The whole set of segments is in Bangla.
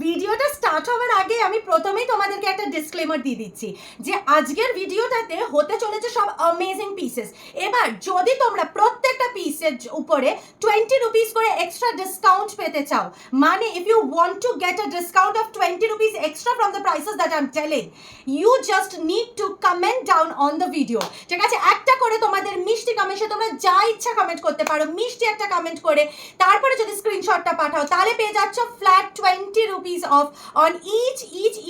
ভিডিওটা স্টার্ট হওয়ার আগে আমি প্রথমেই তোমাদেরকে একটা ডিসক্লেমার দিয়ে দিচ্ছি যে আজকের ভিডিওটাতে হতে চলেছে সব অ্যামেজিং পিসেস। এবার যদি তোমরা প্রত্যেকটা পিসের উপরে 20 রুপিস করে এক্সট্রা ডিসকাউন্ট পেতে চাও, মানে if you want to get a discount of 20 rupees extra from the prices that I am telling, you just need to comment down on the video. ঠিক আছে, একটা করে তোমাদের মিষ্টি কমেন্টে তোমরা যা ইচ্ছা কমেন্ট করতে পারো, মিষ্টি একটা কমেন্ট করে তারপরে যদি স্ক্রিনশটটা পাঠাও তাহলে পেয়ে যাচ্ছ flat 20 rupees off on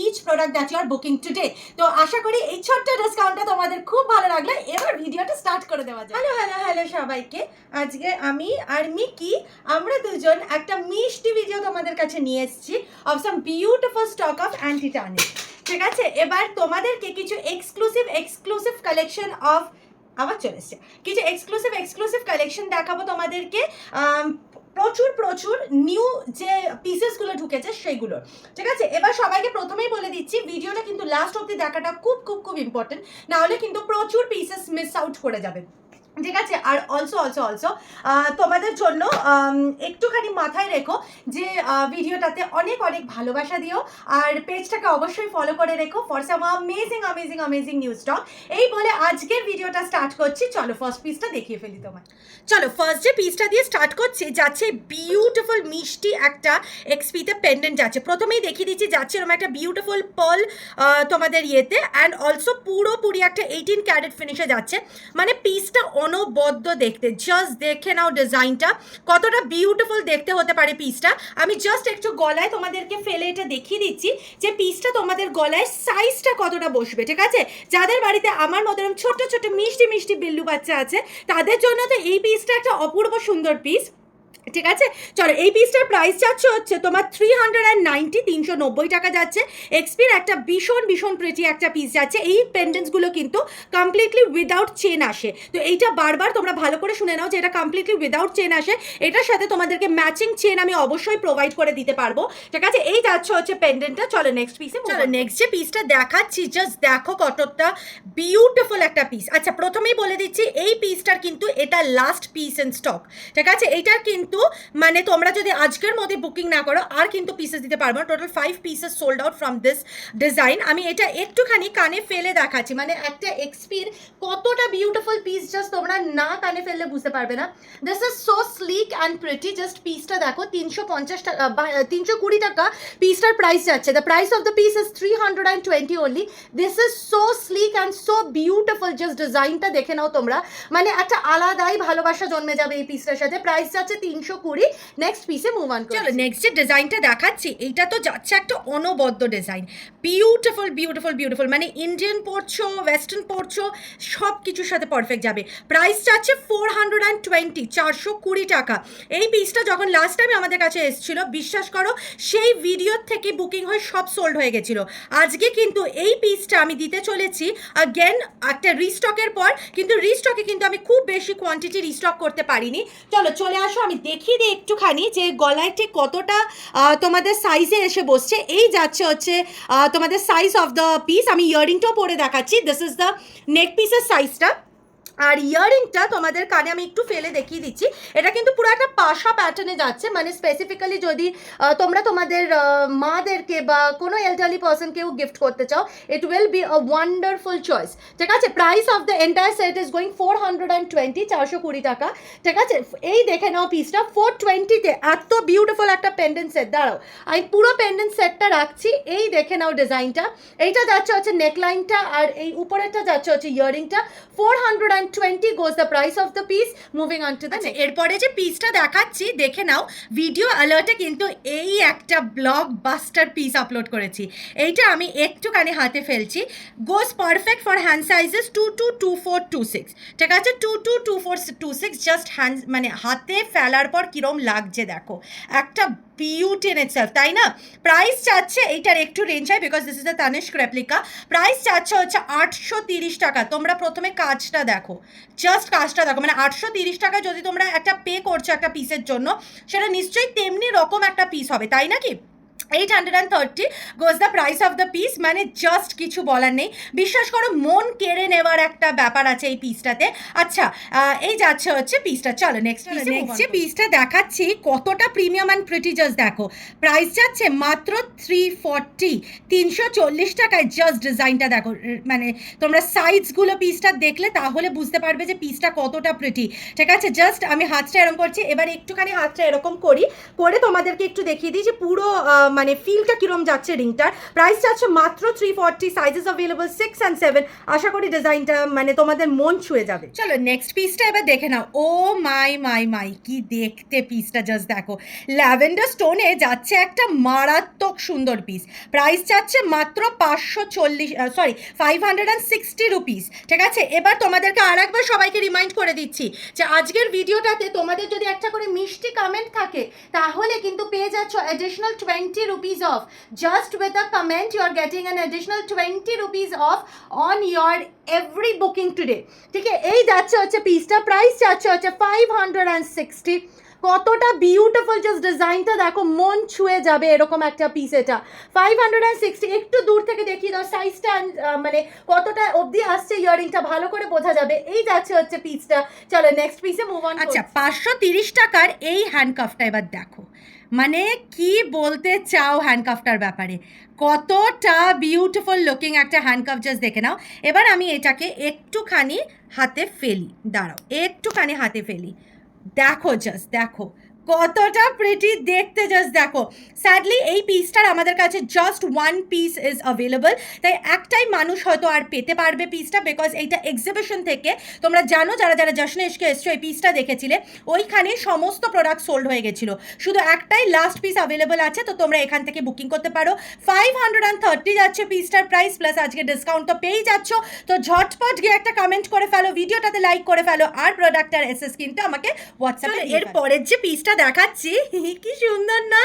each product that you are booking today. তো আশা করি এই ছোট্ট ডিসকাউন্টটা তোমাদের খুব ভালো লাগলো। এবার ভিডিওটা স্টার্ট করে দেওয়া যায়। হ্যালো সবাইকে, আজকে আমি আর মিকি আমরা দুজন একটা মিষ্টি ভিডিও তোমাদের কাছে নিয়ে এসেছি of some beautiful stock of anti tarnish. ঠিক আছে, এবার তোমাদেরকে কিছু এক্সক্লুসিভ কালেকশন অফ আবার চলে এসছে, কিছু এক্সক্লুসিভ কালেকশন দেখাবো তোমাদেরকে। প্রচুর নিউ যে পিসেসগুলো ঢুকেছে সেইগুলো। ঠিক আছে, এবার সবাইকে প্রথমেই বলে দিচ্ছি ভিডিওটা কিন্তু লাস্ট অবধি দেখাটা খুব ইম্পর্টেন্ট, না হলে কিন্তু প্রচুর পিসেস মিস আউট করে যাবে। ঠিক আছে, আর অলসো তোমাদের জন্য একটুখানি মাথায় রেখো যে ভিডিওটাতে অনেক ভালোবাসা দিও, আর পেজটাকে অবশ্যই ফলো করে রেখো for some amazing new stock. এই বলে আজকের ভিডিওটা স্টার্ট করছি। চলো ফার্স্ট পিসটা দেখিয়ে ফেলি তোমায়। চলো ফার্স্ট যে পিসটা দিয়ে স্টার্ট করছি যাচ্ছে বিউটিফুল মিষ্টি একটা এক্সপিতে পেন্ডেন্ট যাচ্ছে। প্রথমেই দেখিয়ে দিচ্ছি যাচ্ছে এরকম একটা বিউটিফুল পার্ল তোমাদের ইয়েতে, অ্যান্ড অলসো পুরোপুরি একটা 18 ক্যারেট ফিনিশে যাচ্ছে। মানে পিসটা অনবদ্য দেখতে, জাস্ট দেখে নাও ডিজাইনটা কতটা বিউটিফুল দেখতে হতে পারে পিসটা। আমি জাস্ট একটু গলায় তোমাদেরকে ফেলে এটা দেখিয়ে দিচ্ছি যে পিসটা তোমাদের গলায় সাইজটা কতটা বসবে। ঠিক আছে, যাদের বাড়িতে আমার মতো ছোট মিষ্টি বিল্লু বাচ্চা আছে তাদের জন্য তো এই পিসটা একটা অপূর্ব সুন্দর পিস। ঠিক আছে, চলো এই পিসটার প্রাইস যাচ্ছে হচ্ছে তোমার 390 টাকা যাচ্ছে। এক্সপির একটা ভীষণ প্রিটি একটা পিস যাচ্ছে। এই পেন্ডেন্টসগুলো কিন্তু কমপ্লিটলি উইদাউট চেন আসে, তো এইটা বারবার তোমরা ভালো করে শুনে নাও যে এটা কমপ্লিটলি উইদাউট চেন আসে। এটার সাথে তোমাদেরকে ম্যাচিং চেন আমি অবশ্যই প্রোভাইড করে দিতে পারবো। ঠিক আছে, এই যাচ্ছে হচ্ছে পেন্ডেন্টটা। চলো নেক্সট পিসে, চলো নেক্সট যে পিসটা দেখাচ্ছি জাস্ট দেখো কতটা বিউটিফুল একটা পিস। আচ্ছা প্রথমেই বলে দিচ্ছি এই পিসটার কিন্তু এটা লাস্ট পিস ইন স্টক। ঠিক আছে, এইটার কিন্তু মানে তোমরা যদি আজকের মধ্যে বুকিং না করো আর কিন্তু পিসেস দিতে পারবো না। Total 5 pieces sold out from this design. আমি এটা একটুখানি কানে ফেলে দেখাচ্ছি, মানে একটা এক্সপির কতটা বিউটিফুল পিস জাস্ট তোমরা না কানে ফেললে বুঝতে পারবে না। This is so slick and pretty. Just পিসটা দেখো 350 টাকা 320 টাকা পিসটার প্রাইস যাচ্ছে। The price of the piece is 320 only. This is so slick and so beautiful. Just ডিজাইনটা দেখে নাও তোমরা, মানে একটা আলাদাই ভালোবাসা জন্মে যাবে এই পিসটার সাথে। প্রাইস যাচ্ছে 320। নেক্সট পিসে মুভ অন চলো। নেক্সট যে ডিজাইনটা দেখাচ্ছি এইটা তো যাচ্ছে একটা অনবদ্য ডিজাইন, বিউটিফুল মানে ইন্ডিয়ান পরছো ওয়েস্টার্ন পরছো সব কিছুর সাথে পারফেক্ট যাবে। প্রাইস যাচ্ছে 420 টাকা। এই পিসটা যখন লাস্ট টাইম আমাদের কাছে এসেছিল বিশ্বাস করো সেই ভিডিওর থেকে বুকিং হয়ে সব সোল্ড হয়ে গেছিলো। আজকে কিন্তু এই পিসটা আমি দিতে চলেছি আগেন একটা রিস্টকের পর, কিন্তু রিস্টকে কিন্তু আমি খুব বেশি কোয়ান্টিটি রিস্টক করতে পারিনি। চলো চলে আসো, আমি দেখিয়ে দিই একটুখানি যে গলায় ঠিক কতটা তোমাদের সাইজে এসে বসছে। এই যাচ্ছে হচ্ছে তোমাদের সাইজ অফ দ্য পিস। আমি ইয়ারিংটাও পরে দেখাচ্ছি। দিস ইজ দ্য নেক পিসের সাইজটা, আর ইয়ারিংটা তোমাদের কানে আমি একটু ফেলে দেখিয়ে দিচ্ছি। এটা কিন্তু পুরো একটা পাশা প্যাটার্নে যাচ্ছে, মানে স্পেসিফিক্যালি যদি তোমরা তোমাদের মাদেরকে বা কোনো এল্ডারলি পার্সনকেও গিফট করতে চাও, it will be a wonderful choice. ঠিক আছে, price of the entire set is going 420 টাকা। ঠিক আছে, এই দেখে নাও পিসটা 420-তে এত বিউটিফুল একটা পেন্ডেন্ট সেট। দাঁড়াও আমি পুরো পেন্ডেন্ট সেটটা রাখছি। এই দেখে নাও ডিজাইনটা, এইটা যাচ্ছে হচ্ছে নেকলাইনটা, আর এই উপরেরটা যাচ্ছে হচ্ছে ইয়ারিংটা। 420 goes the price of the piece. Moving on to the next. এরপরে যে পিসটা দেখাচ্ছি দেখে নাও, ভিডিও অ্যালার্টে কিন্তু এই একটা ব্লকবাস্টার পিস আপলোড করেছি। এইটা আমি একটুখানি হাতে ফেলছি। গোস পারফেক্ট ফর হ্যান্ড সাইজেস 222426। ঠিক আছে, 222426 জাস্ট হ্যান্ড, মানে হাতে ফেলার পর কিরম লাগছে দেখো, একটা বিউটি ইন ইটসেলফ, তাই না? প্রাইস চাচ্ছে এইটার একটু রেঞ্জ হয় because this is the Tanishq replica. Price চাচ্ছে হচ্ছে 830 টাকা। তোমরা প্রথমে কাজটা দেখো, জাস্ট কাজটা দেখো, মানে 830 টাকা যদি তোমরা একটা পে করছো একটা পিসের জন্য, সেটা নিশ্চয়ই তেমনি রকম একটা পিস হবে, তাই নাকি? 830 গোজ the price of the piece, মানে জাস্ট কিছু বলার নেই। বিশ্বাস করো মন কেড়ে নেওয়ার একটা ব্যাপার আছে এই পিসটাতে। আচ্ছা এই যাচ্ছে হচ্ছে পিসটা। চলো নেক্সট যে পিসটা দেখাচ্ছি কতটা প্রিমিয়াম অ্যান্ড প্রিটি, জাস্ট দেখো। প্রাইস যাচ্ছে মাত্র 340, 340 টাকায়। জাস্ট ডিজাইনটা দেখো, মানে তোমরা সাইজগুলো পিসটা দেখলে তাহলে বুঝতে পারবে যে পিসটা কতটা প্রিটি। ঠিক আছে, জাস্ট আমি হাতটা এরকম করছি, এবার একটুখানি হাতটা এরকম করে তোমাদেরকে একটু দেখিয়ে দিই যে পুরো মানে ফিলটা কিরম যাচ্ছে রিংটার। প্রাইস যাচ্ছে মাত্র 340, সাইজেস অ্যাভেলেবল 6 and 7। আশা করি ডিজাইনটা মানে তোমাদের মন ছুঁয়ে যাবে। চলো নেক্সট পিসটা এবার দেখে নাও। ও মাই মাই মাই, কি দেখতে পিসটা, জাস্ট দেখো। ল্যাভেন্ডার স্টোনে যাচ্ছে একটা মারাত্মক সুন্দর পিস। প্রাইস যাচ্ছে মাত্র 560 রুপিস। ঠিক আছে, এবার তোমাদেরকে আর একবার সবাইকে রিমাইন্ড করে দিচ্ছি যে আজকের ভিডিওটাতে তোমাদের যদি একটা করে মিষ্টি কমেন্ট থাকে তাহলে কিন্তু পেয়ে যাচ্ছ additional 20 rupees off. Just with a comment you are getting an additional 20 rupees off on your every booking today. ঠিক আছে, এই যাচ্ছে হচ্ছে পিসটা। প্রাইস যাচ্ছে হচ্ছে 560। কতটা বিউটিফুল, জাস্ট ডিজাইনটা দেখো, মন ছুঁয়ে যাবে এরকম একটা পিস এটা। 560। একটু দূর থেকে দেখিয়ে দাও সাইজটা, মানে কতটা অবধি আসছে ইয়ারিংটা ভালো করে বোঝা যাবে। এই যাচ্ছে হচ্ছে পিসটা। চলো নেক্সট পিসে মুভ অন। আচ্ছা 530 টাকার এই হ্যান্ডকাফটা এবার দেখো, মানে কি বলতে চাও হ্যান্ডকাফটার ব্যাপারে। কতটা বিউটিফুল লুকিং একটা হ্যান্ডকাফ, জাস্ট দেখে নাও। এবার আমি এটাকে একটুখানি হাতে ফেলি, দাঁড়াও একটুখানি হাতে ফেলি, দেখো জাস্ট দেখো কতটা প্রিটি দেখতে, জাস্ট দেখো। স্যাডলি এই পিসটার আমাদের কাছে just one piece is available, তাই একটাই মানুষ হয়তো আর পেতে পারবে পিসটা, বিকজ এইটা এক্সিবিশন থেকে তোমরা জানো, যারা যারা জশনে ইশকে এসছো এই পিসটা দেখেছিলে, ওইখানে সমস্ত প্রোডাক্ট সোল্ড হয়ে গেছিলো। শুধু একটাই লাস্ট পিস অ্যাভেলেবল আছে, তো তোমরা এখান থেকে বুকিং করতে পারো। 530 যাচ্ছে পিসটার প্রাইস, প্লাস আজকে ডিসকাউন্ট তো পেয়েই যাচ্ছ। তো ঝটপট গিয়ে একটা কমেন্ট করে ফেলো, ভিডিওটাতে লাইক করে ফেলো, আর প্রোডাক্টটার এসএস কিন্তু আমাকে হোয়াটসঅ্যাপে। এর পরের যে পিসটা দেখাচ্ছি কি সুন্দর না,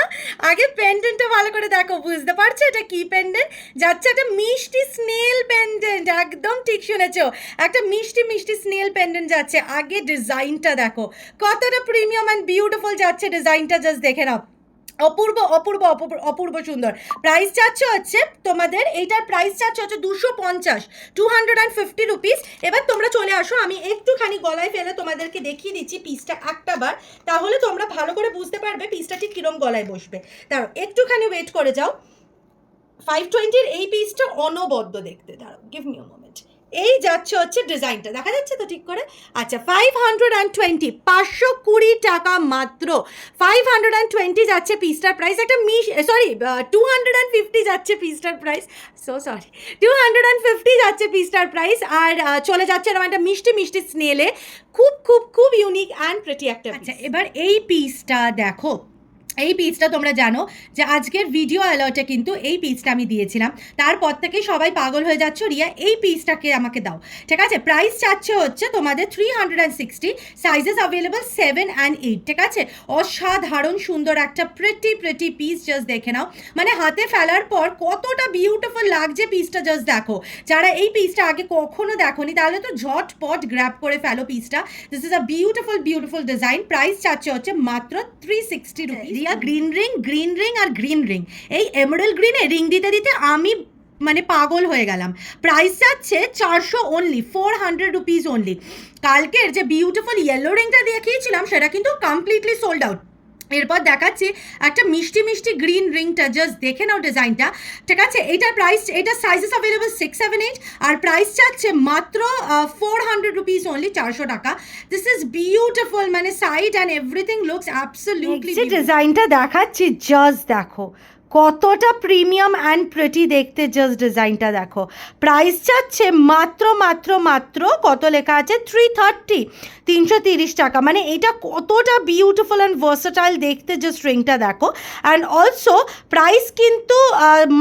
আগে পেন্ডেন্টটা ভালো করে দেখো, বুঝতে পারছো এটা কি পেন্ডেন্ট যাচ্ছে? একটা মিষ্টি স্নেল পেন্ডেন্ট, একদম ঠিক শুনেছো, একটা মিষ্টি মিষ্টি স্নেল পেন্ডেন্ট যাচ্ছে। আগে ডিজাইনটা দেখো কতটা প্রিমিয়াম অ্যান্ড বিউটিফুল যাচ্ছে ডিজাইনটা, জাস্ট দেখে নাও। অপূর্ব অপূর্ব অপূর্ব অপূর্ব সুন্দর। প্রাইস যাচ্ছে হচ্ছে তোমাদের, এইটার প্রাইস যাচ্ছে হচ্ছে 250, 250 রুপিস। এবার তোমরা চলে আসো, আমি একটুখানি গলায় ফেলে তোমাদেরকে দেখিয়ে দিচ্ছি পিসটা একটা বার, তাহলে তোমরা ভালো করে বুঝতে পারবে পিসটা ঠিক কিরম গলায় বসবে। দাঁড়াও একটুখানি ওয়েট করে যাও। 520-র এই পিসটা অনবদ্য দেখতে, দাঁড়াও গিভ মি আ মোমেন্ট। এই যাচ্ছে হচ্ছে ডিজাইনটা, দেখা যাচ্ছে তো ঠিক করে? আচ্ছা 520, 520 টাকা মাত্র। 520 যাচ্ছে পিসটার প্রাইস। একটা সরি 250 যাচ্ছে পিসটার প্রাইস, সরি 250 যাচ্ছে পিসটার প্রাইস। আর চলে যাচ্ছে এরকম একটা মিষ্টি মিষ্টি স্নেলে, খুব খুব খুব ইউনিক অ্যান্ড প্রিটি একটা। আচ্ছা এবার এই পিসটা দেখো, এই পিসটা তোমরা জানো যে আজকের ভিডিও অ্যালার্টে কিন্তু এই পিসটা আমি দিয়েছিলাম, তারপর থেকে সবাই পাগল হয়ে যাচ্ছ রিয়া এই পিসটাকে আমাকে দাও। ঠিক আছে, প্রাইস চাচ্ছে হচ্ছে তোমাদের 360, সাইজেস অ্যাভেলেবল 7 and 8। ঠিক আছে, অসাধারণ সুন্দর একটা প্রিটি প্রিটি পিস, জাস্ট দেখে নাও। মানে হাতে ফেলার পর কতটা বিউটিফুল লাগছে পিসটা, জাস্ট দেখো। যারা এই পিসটা আগে কখনো দেখোনি তাহলে তো ঝটপট গ্র্যাব করে ফেলো পিসটা। This is a beautiful beautiful design. Price চাচ্ছে হচ্ছে মাত্র 360 রুপিস। গ্রিন রিং আর গ্রিন রিং, এই এমারেল্ড গ্রিনে রিং দিতে দিতে আমি মানে পাগল হয়ে গেলাম। প্রাইস যাচ্ছে 400 অনলি, 400 রুপিস অনলি। কালকের যে বিউটিফুল ইয়েলো রিংটা দেখিয়েছিলাম সেটা কিন্তু কমপ্লিটলি সোল্ড আউট। এরপর দেখাচ্ছি একটা মিষ্টি মিষ্টি গ্রিন রিংটা, জাস্ট দেখে নাও ডিজাইনটা। ঠিক আছে, এটার প্রাইস, এটা সাইজেস অ্যাভেলেবল 6, 7, 8, আর প্রাইস চাচ্ছে মাত্র 400 রুপিস অনলি, 400 টাকা। দিস ইজ বিউটিফুল, মানে side and everything looks absolutely. যে ডিজাইনটা দেখাচ্ছি জাস্ট দেখো কতটা প্রিমিয়াম অ্যান্ড প্রিটি দেখতে, জাস্ট ডিজাইনটা দেখো। প্রাইস চাচ্ছে মাত্র মাত্র মাত্র কত লেখা আছে 330, 330 টাকা। মানে এটা কতটা বিউটিফুল অ্যান্ড ভার্সেটাইল দেখতে, জাস্ট রিংটা দেখো। অ্যান্ড অলসো প্রাইস কিন্তু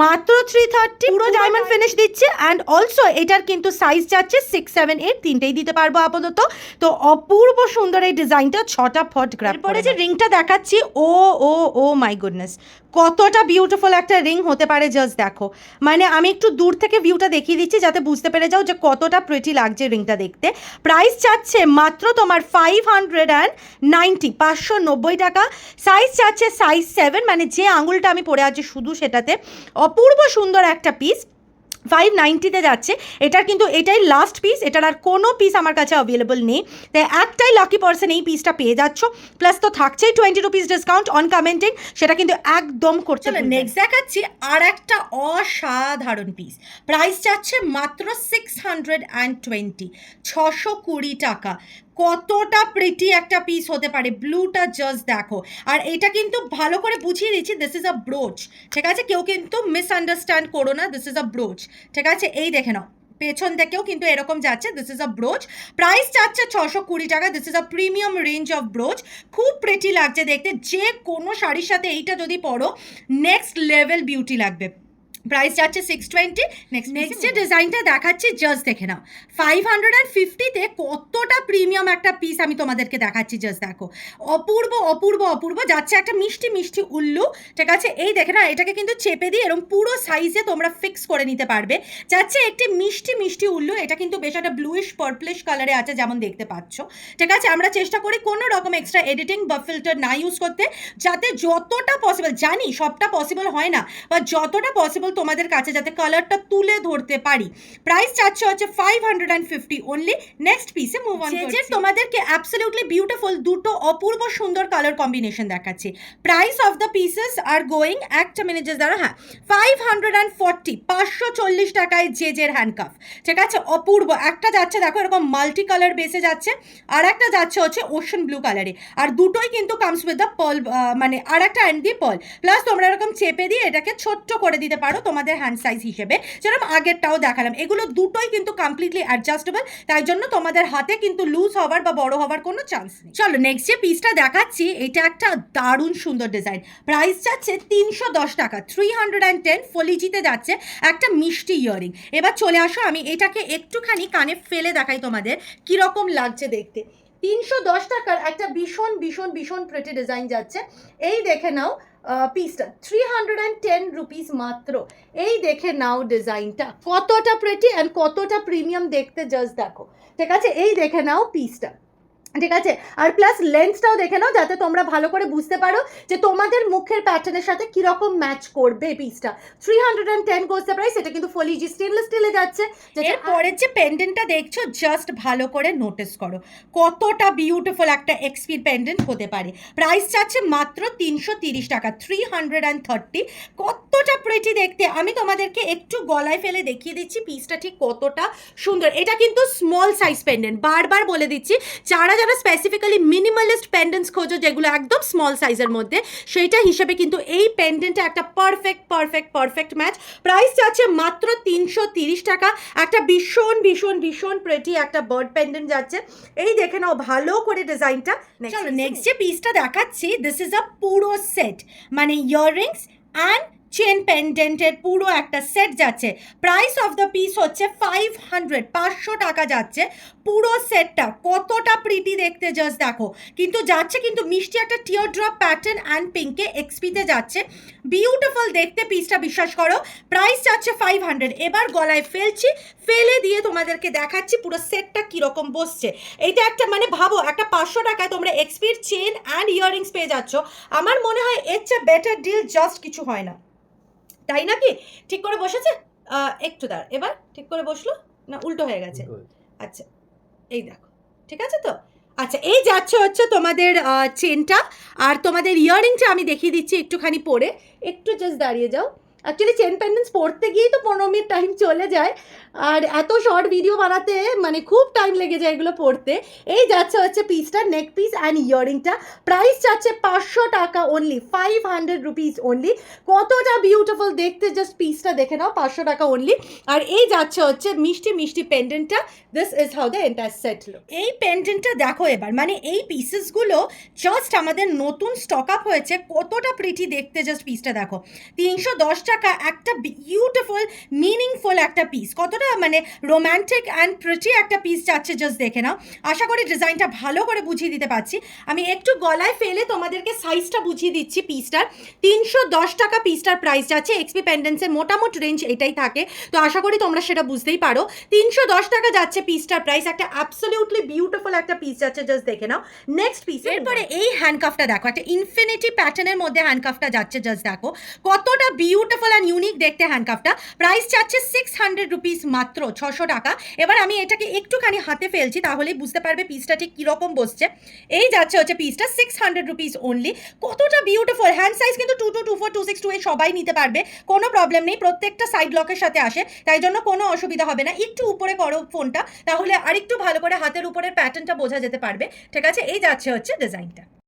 মাত্র 330, পুরো ডায়মন্ড ফিনিশ দিচ্ছে। অ্যান্ড অলসো এটার কিন্তু সাইজ যাচ্ছে 6, 7, 8, তিনটেই দিতে পারবো আপাতত। তো অপূর্ব সুন্দর এই ডিজাইনটা, ছটা ফট গ্র্যাব। পরে যে রিংটা দেখাচ্ছি, ও ও ও মাই গুডনেস, কতটা বিউটিফুল একটা রিং হতে পারে জাস্ট দেখো। মানে আমি একটু দূর থেকে ভিউটা দেখিয়ে দিচ্ছি যাতে বুঝতে পেরে যাও যে কতটা প্রিটি লাগছে রিংটা দেখতে। প্রাইস চাচ্ছে মাত্র তোমার 590 টাকা। সাইজ চাচ্ছে সাইজ 7, মানে যে আঙুলটা আমি পরে আছি শুধু সেটাতে। অপূর্ব সুন্দর একটা পিস 590-তে যাচ্ছে। এটার কিন্তু এটাই লাস্ট পিস, এটার আর কোনো পিস আমার কাছে অ্যাভেলেবল নেই। তাই একটাই লাকি পার্সন এই পিসটা পেয়ে যাচ্ছ, প্লাস তো থাকছেই 20 রুপিস ডিসকাউন্ট অন কমেন্টিং, সেটা কিন্তু একদম করতে হবে। নেক্সট দেখাচ্ছি আর একটা অসাধারণ পিস। প্রাইস চাচ্ছে মাত্র 620 টাকা। কতটা প্রিটি একটা পিস হতে পারে, ব্লুটা জাস্ট দেখো। আর এটা কিন্তু ভালো করে বুঝিয়ে দিচ্ছি, দিস ইজ আ ব্রোচ, ঠিক আছে? কেউ কিন্তু মিসআন্ডারস্ট্যান্ড করো না, দিস ইজ আ ব্রোচ, ঠিক আছে? এই দেখে নাও, পেছন থেকেও কিন্তু এরকম যাচ্ছে, দিস ইজ আ ব্রোচ। প্রাইস চাচ্ছে 620 টাকা। This is a premium range of ব্রোচ। খুব প্রিটি লাগছে দেখতে, যে কোনো শাড়ির সাথে এইটা যদি পরো নেক্সট লেভেল বিউটি লাগবে। প্রাইস যাচ্ছে 620। নেক্সট যে ডিজাইনটা দেখাচ্ছি জাস্ট দেখে নাও, 550-তে কতটা প্রিমিয়াম একটা পিস আমি তোমাদেরকে দেখাচ্ছি, জাস্ট দেখো। অপূর্ব অপূর্ব অপূর্ব যাচ্ছে, একটা মিষ্টি মিষ্টি উল্লু, ঠিক আছে? এই দেখে না, এটাকে কিন্তু চেপে দিয়ে এরকম পুরো সাইজে তোমরা ফিক্স করে নিতে পারবে। যাচ্ছে একটি মিষ্টি মিষ্টি উল্লু, এটা কিন্তু বেশ একটা ব্লুইশ পার্পলিশ কালারে আছে যেমন দেখতে পাচ্ছ, ঠিক আছে? আমরা চেষ্টা করি কোনো রকম এক্সট্রা এডিটিং বা ফিল্টার না ইউজ করতে, যাতে যতটা পসিবল, জানি সবটা পসিবল হয় না, বা যতটা পসিবল তোমাদের কাছে যাতে কালারটা তুলে ধরতে পারি। প্রাইস চাচ্ছে হচ্ছে 550 অনলি। নেক্সট পিসে মুভ অন করছি। তোমাদেরকে অ্যাবসলিউটলি বিউটিফুল দুটো অপূর্ব সুন্দর কালার কম্বিনেশন দেখাচ্ছি। Price of the pieces are going, একটা মিনিট জাস্ট দাঁড়া, হ্যাঁ, 540 টাকায় জেজের হ্যান্ডকাফ, ঠিক আছে? অপূর্ব একটা যাচ্ছে দেখো এরকম মাল্টি কালার বেসে যাচ্ছে, আর একটা যাচ্ছে হচ্ছে ওশান ব্লু কালারে, আর দুটোই কিন্তু কামস উইথ দ্য পার্ল, মানে আর একটা অ্যান্ড দি পার্ল। প্লাস তোমরা এরকম চেপে দিয়ে এটাকে ছোট্ট করে দিতে পারো তোমাদের হ্যান্ড সাইজ হিসেবে, যেরকম আগেরটাও দেখালাম। এগুলো দুটোই কিন্তু কমপ্লিটলি অ্যাডজাস্টেবল, তাই জন্য তোমাদের হাতে কিন্তু লুজ হওয়ার বা বড় হওয়ার কোনো চান্স নেই। চলো নেক্সট যে পিসটা দেখাচ্ছি, এটা একটা দারুণ সুন্দর ডিজাইন। প্রাইস যাচ্ছে 310 টাকা। 310 ফলিজিতে যাচ্ছে একটা মিষ্টি ইয়ারিং। এবার চলে আসো, আমি এটাকে একটুখানি কানে ফেলে দেখাই তোমাদের কীরকম লাগছে দেখতে। 310 টাকার একটা ভীষণ ভীষণ ভীষণ প্রিটি ডিজাইন যাচ্ছে। এই দেখে নাও পিসটা, 310 রুপিস মাত্র। এই দেখে নাও ডিজাইনটা কতটা প্রিটি অ্যান্ড কতটা প্রিমিয়াম দেখতে, জাস্ট দেখো, ঠিক আছে? এই দেখে নাও পিসটা, ঠিক আছে? আর প্লাস লেন্সটাও দেখে নাও যাতে তোমরা ভালো করে বুঝতে পারো যে তোমাদের মুখের প্যাটার্নের সাথে কিরকম ম্যাচ করবে পিসটা। 310 গোজ দ্য প্রাইস। এটা কিন্তু ফলিজি স্টেনলেস স্টিলে যাচ্ছে। এরপরের যে পেন্ডেন্টটা দেখছো জাস্ট ভালো করে নোটিস করো কতটা বিউটিফুল একটা এক্সপি পেন্ডেন্ট হতে পারে। প্রাইস চাচ্ছে মাত্র 330 টাকা। 330। কতটা প্রিটি দেখতে, আমি তোমাদেরকে একটু গলায় ফেলে দেখিয়ে দিচ্ছি পিসটা ঠিক কতটা সুন্দর। এটা কিন্তু স্মল সাইজ পেন্ডেন্ট, বারবার বলে দিচ্ছি, যারা যারা স্পেসিফিক্যালি মিনিমালিস্ট পেন্ডেন্টস খোঁজো যেগুলো একদম স্মল সাইজের মধ্যে, সেইটা হিসেবে কিন্তু এই পেন্ডেন্টটা একটা perfect perfect perfect match. Price যাচ্ছে মাত্র 330 টাকা। একটা ভীষণ ভীষণ ভীষণ প্রিটি একটা বার্ড পেন্ডেন্ট যাচ্ছে। এই দেখে নাও ভালো করে ডিজাইনটা। চলো নেক্সট যে পিসটা দেখাচ্ছি, দিস ইজ আ পুরো সেট, মানে ইয়াররিংস অ্যান্ড চেন পেন্ডেন্টের পুরো একটা সেট যাচ্ছে। প্রাইস অফ দ্য পিস হচ্ছে 500 টাকা যাচ্ছে পুরো সেটটা। কতটা প্রিটি দেখতে জাস্ট দেখো, কিন্তু যাচ্ছে কিন্তু মিষ্টি একটা টিয়ার ড্রপ প্যাটার্ন অ্যান্ড পিঙ্কে এক্সপিতে যাচ্ছে। বিউটিফুল দেখতে পিসটা, বিশ্বাস করো। প্রাইস যাচ্ছে 500। এবার গলায় ফেলছি, ফেলে দিয়ে তোমাদেরকে দেখাচ্ছি পুরো সেটটা কীরকম বসছে। এইটা একটা মানে ভাবো, একটা 500 টাকায় তোমরা এক্সপির চেন অ্যান্ড ইয়াররিংস পেয়ে যাচ্ছ। আমার মনে হয় এর চেয়ে বেটার ডিল জাস্ট কিছু হয় না, তাই নাকি? ঠিক করে বসেছে? একটু দাঁড়, এবার ঠিক করে বসলো না উল্টো হয়ে গেছে? আচ্ছা এই দেখো, ঠিক আছে তো? আচ্ছা এই যাচ্ছে হচ্ছে তোমাদের চেনটা, আর তোমাদের ইয়াররিংটা আমি দেখিয়ে দিচ্ছি একটুখানি পরে। একটু জাস্ট দাঁড়িয়ে যাও। অ্যাকচুয়ালি চেন পেন্ডেন্টস পড়তে গিয়েই তো 15 মিনিট টাইম চলে যায়, আর এত শর্ট ভিডিও বানাতে মানে খুব টাইম লেগে যায় এগুলো পড়তে। এই যাচ্ছে হচ্ছে পিসটা, নেক পিস অ্যান্ড ইয়াররিংটা। প্রাইস যাচ্ছে 500 টাকা অনলি, 500 রুপিস অনলি। কতটা বিউটিফুল দেখতে, জাস্ট পিসটা দেখে নাও, 500 টাকা অনলি। আর এই যাচ্ছে হচ্ছে মিষ্টি মিষ্টি পেন্ডেন্টটা। This is how the entire set look. এই পেন্ডেন্টটা দেখো এবার, মানে এই পিসেসগুলো জাস্ট আমাদের নতুন স্টক আপ হয়েছে, কতটা প্রিটি দেখতে, জাস্ট পিসটা দেখো। 310 টাকা টাকা একটা বিউটিফুল মিনিংফুল একটা পিস, কতটা মানে রোম্যান্টিক অ্যান্ড প্রিটি একটা পিস যাচ্ছে, জাস্ট দেখে নাও। আশা করি ডিজাইনটা ভালো করে বুঝিয়ে দিতে পারছি। আমি একটু গলায় ফেলে তোমাদেরকে সাইজটা বুঝিয়ে দিচ্ছি পিসটার। 310 টাকা পিসটার প্রাইস যাচ্ছে। এক্সপি পেন্ডেন্টসের মোটামুটি রেঞ্জ এটাই থাকে, তো আশা করি তোমরা সেটা বুঝতেই পারো। 310 টাকা যাচ্ছে পিসটার প্রাইস, একটা অ্যাবসলিউটলি বিউটিফুল একটা পিস যাচ্ছে, জাস্ট দেখে নাও। নেক্সট পিস, এরপরে এই হ্যান্ডকাফটা দেখো, একটা ইনফিনিটি প্যাটার্নের মধ্যে হ্যান্ডকাফটা যাচ্ছে, জাস্ট দেখো কতটা বিউটিফুল অ্যান্ড ইউনিক দেখতে হ্যান্ডকাফটা। প্রাইস চাচ্ছে 600 রুপিস, মাত্র 600 টাকা। এবার আমি এটাকে একটুখানি হাতে ফেলছি, তাহলেই বুঝতে পারবে পিসটা ঠিক কীরকম বসছে। এই যাচ্ছে হচ্ছে পিসটা 600 রুপিস অনলি। কতটা বিউটিফুল, হ্যান্ড সাইজ কিন্তু 22, 24, 26, 28 সবাই নিতে পারবে, কোনো প্রবলেম নেই। প্রত্যেকটা সাইড লকের সাথে আসে, তাই জন্য কোনো অসুবিধা হবে না। একটু উপরে করো ফোনটা, তাহলে আরেকটু ভালো করে হাতের উপরের প্যাটার্নটা বোঝা যেতে পারবে। ঠিক আছে, এই যাচ্ছে হচ্ছে ডিজাইনটা।